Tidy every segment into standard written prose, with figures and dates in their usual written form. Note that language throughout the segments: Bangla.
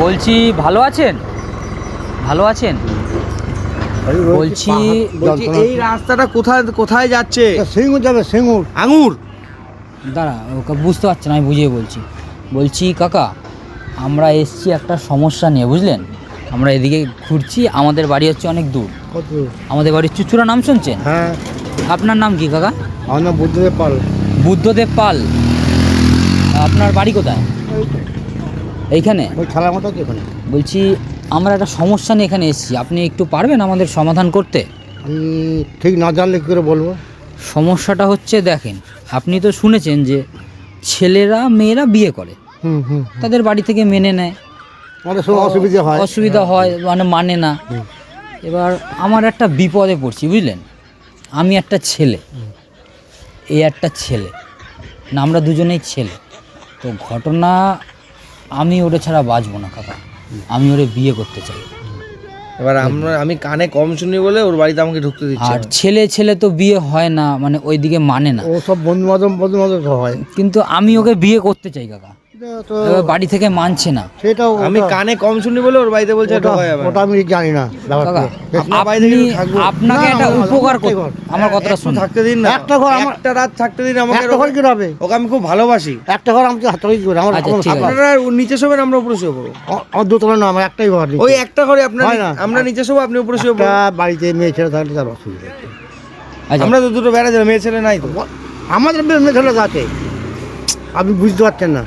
বলছি ভালো আছেন? ভালো আছেন? বলছি এই রাস্তাটা কোথায় কোথায় যাচ্ছে? সিঙ্গুর যাবে, সিঙ্গুর। আঙুর? দাঁড়া, ওকে বুঝতে পারছে না, আমি বুঝিয়ে বলছি। বলছি কাকা, আমরা এসছি একটা সমস্যা নিয়ে, বুঝলেন? আমরা এদিকে ঘুরছি, আমাদের বাড়ি হচ্ছে অনেক দূর। কত? আমাদের বাড়ির চুচুড়া, নাম শুনছেন? হ্যাঁ, আপনার নাম কি কাকা? আমার নাম বুদ্ধদেব পাল। বুদ্ধদেব পাল। আপনার বাড়ি কোথায়? এইখানে? ওই খেলার মতো আছে এখানে। বলছি আমরা একটা সমস্যা নিয়ে এখানে এসেছি, আপনি একটু পারবেন আমাদের সমাধান করতে? আমি ঠিক না জানলে কী করে বলবো? সমস্যাটা হচ্ছে, দেখেন, আপনি তো শুনেছেন যে ছেলেরা মেয়েরা বিয়ে করে, হুম হুম। তাদের বাড়ি থেকে মেনে নেয়, আমাদের সব অসুবিধা হয়। অসুবিধা হয়, মানে না। এবার আমার একটা বিপদে পড়ছি, বুঝলেন? আমি একটা ছেলে, এই একটা ছেলে না, আমরা দুজনেই ছেলে। তো ঘটনা, আমি ওরে ছাড়া বাঁচবো না কাকা, আমি ওরে বিয়ে করতে চাই। এবার আমি কানে কম শুনি বলে ওর বাড়িতে আমাকে ঢুকতে দিচ্ছে আর না। ছেলে ছেলে তো বিয়ে হয় না, মানে ওইদিকে মানে না। ও সব বন্ধু বান্ধব হয়। কিন্তু আমি ওকে বিয়ে করতে চাই কাকা, তো এবার বাড়ি থেকে মানছে না। সেটাও আমি কানে কম শুনি বলে ওর বাড়িতে বলছে ঢোকা যাবে না। ওটা আমি জানি না ব্যাপারটা। কাকা, আপনার বাড়িতে আপনি কিন্তু থাকবো। আপনাকে না, একটা না, উপকার একটাই করতে, ঘর। আমার কথাটা একটু শুনুন। থাকতে দিন না। একটা ঘর আমার- একটা রাত থাকতে দিন আমাকে। একটা ঘর কি হবে? ওকে আমি খুব ভালোবাসি। একটা ঘর আমাকে হাত কি করে? আমার আচ্ছা, আমার ঠিক আছে। আপনারা নিচে শোবেন, আমরা উপরে শোবো। আমার দুতলা না, আমার একটাই ঘর। ওই একটা ঘরে আপনার, হয় না। আমরা নিচে শোবো, আপনি উপরে শোবো। একটা বাড়িতে মেয়ে ছেলে থাকলে তার অসুবিধা। আচ্ছা, আমরা তো দুটো বেড়া যাবে, মেয়ে ছেলে নাই তো। আমাদের মেয়ে ছেলে আছে, আপনি বুঝতে পারছেন না।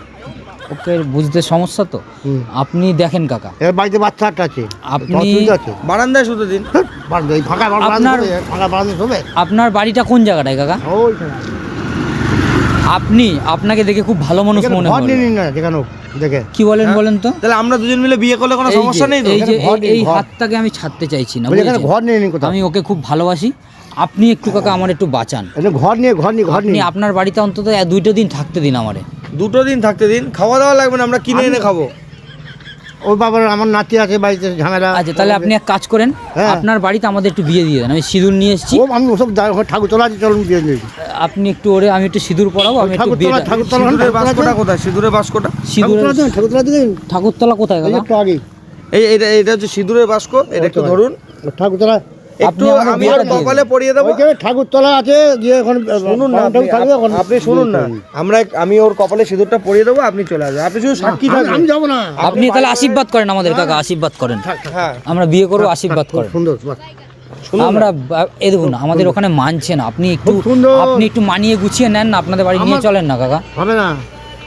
ওকে বুঝতে সমস্যা তো। হুম। আপনি দেখেন কাকা, এর বাড়িতে বাচ্চা একটা আছে, আপনি- অসুবিধা আছে। বারান্দায় শুতে দিন। এই ফাঁকা আপনার- ফাঁকা বারান্দা শোবে। আপনার বাড়িটা কোন জায়গাটায় কাকা? ওইখানে। আপনাকে দেখে খুব ভালো মানুষ এখানে মনে ঘর হয়। নিয়ে নিন না, যেখানে দেখে। কি বলেন হ্যাঁ? বলেন তো? তাহলে আমরা দুজন মিলে বিয়ে করলে কোনো এই যে- সমস্যা নেই তো? এই যে এখানে ঘর নেই, এই ঘর। হাতটাকে আমি ছাড়তে চাইছি না, বলি এখানে বুঝেছেন? ঘর নিয়ে নিন কোথাও। আমি ওকে খুব ভালোবাসি, আপনি একটু কাকা আমার একটু বাঁচান। এটা ঘর নিয়ে আপনি আপনার বাড়িতে অন্তত দুইটা দিন থাকতে দিন আমারে। দুটো দিন থাকতে দিন, খাওয়া দাওয়া লাগবে না, আমরা কিনে এনে খাবো। ওই বাবার আমার নাতি আছে বাড়িতে, ঝামেলা। আচ্ছা, তাহলে আপনি এক কাজ করেন, হ্যাঁ। আপনার বাড়িতে আমাদের একটু বিয়ে দিয়ে দেন, আমি সিঁদুর নিয়ে এসেছি। ও আমি ওসব ঠাকুর তোলা আছে, চলুন দিয়ে দিই। আপনি একটু ওরে, আমি একটু সিঁদুর পরাবো, আমি একটু ঠাকুর তোলা বিয়েটা- ঠাকুর তোলা সিঁদুরের বাস্কটা কোথায়? সিঁদুরের বাস্কটা সিঁদুরের ঠাকুর তোলা দিন। ঠাকুরতলা কোথায় এই কাকা? একটু আগে এটা হচ্ছে সিঁদুরের বাস্ক। এটা একটু ধরুন, ঠাকুর তোলা। একটু আমাদের আমি বিয়েটা ওর দিয়ে কপালে পরিয়ে দেবো। ওইখানে ঠাকুর তোলা আছে, গিয়ে এখন শুনুন না, থাকবে এখন। আপনি শুনুন না, আমি ওর কপালে সিঁদুরটা পরিয়ে দেবো, আপনি চলে আসবেন। আপনি শুধু সাক্ষী থাকবেন। আমি যাবো না। আপনি তাহলে আশীর্বাদ করেন আমাদের কাকা, আশীর্বাদ করেন। হ্যাঁ, আমরা বিয়ে করবো, আশীর্বাদ খুব করেন। সুন্দর, বাহ। শুনুন আমরা এ দেখুন, আমাদের ওখানে মানছে না, আপনি একটু খুব সুন্দর। আপনি একটু মানিয়ে গুছিয়ে নেন না, আপনাদের বাড়ি নিয়ে আমার- চলেন না কাকা, হবে না।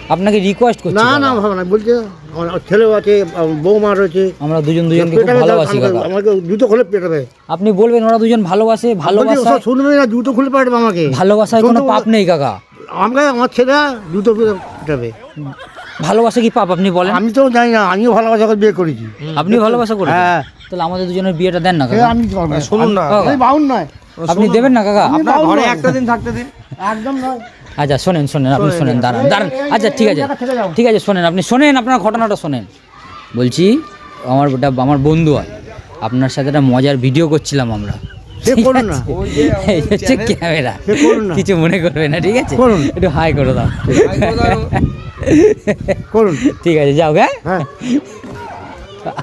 আপনাকে রিকোয়েস্ট করছি না কাকা। না, হবে না বলছে। আমার ছেলেও আছে, বৌমা রয়েছে। আমরা দুজনকে খুব পেটাবে, ভালোবাসি কাকা। আমাকে জুতো খুলে পেটাবে। আপনি বলবেন ওরা দুজন ভালোবাসে, ভালোবাসা, শুনবে না, জুতো খুলে পেটাবে আমাকে। ভালোবাসায় কোনো শুনতে- পাপ নেই কাকা। আমাকে আমার ছেলে জুতো খুলে পেটাবে। ভালোবাসা কি পাপ আপনি বলেন? আমি তো জানি না, আমিও ভালোবাসা করে বিয়ে করেছি। আপনি ভালোবাসা করেন? হ্যাঁ। তাহলে আমাদের দুজনের বিয়েটা দেন না সে কাকা। আমি পারবো না। শুনুন না, কাকা, আমি বাউন নয়, আপনি দেবেন না কাকা? আমি আপনার বাউন ঘরে নয়। একটা দিন থাকতে দিন। একদম নয়। আচ্ছা শোনেন, আপনি শোনেন, দাঁড়ান দাঁড়ান। আচ্ছা ঠিক আছে, থেকে যাও। ঠিক আছে, শোনেন, আপনি শোনেন, আপনার ঘটনাটা শোনেন। বলছি আমার বন্ধু হয়, আপনার সাথে একটা মজার ভিডিও করছিলাম আমরা। সে ঠিক করুন না। আছে? ওই যে আমাদের এই হচ্ছে channel- ক্যামেরা, সে করুন না। কিছু মনে করবে না, ঠিক আছে? করুন। একটু হাই করে দাও। করুন। ঠিক আছে, যাও। হ্যাঁ, হ্যাঁ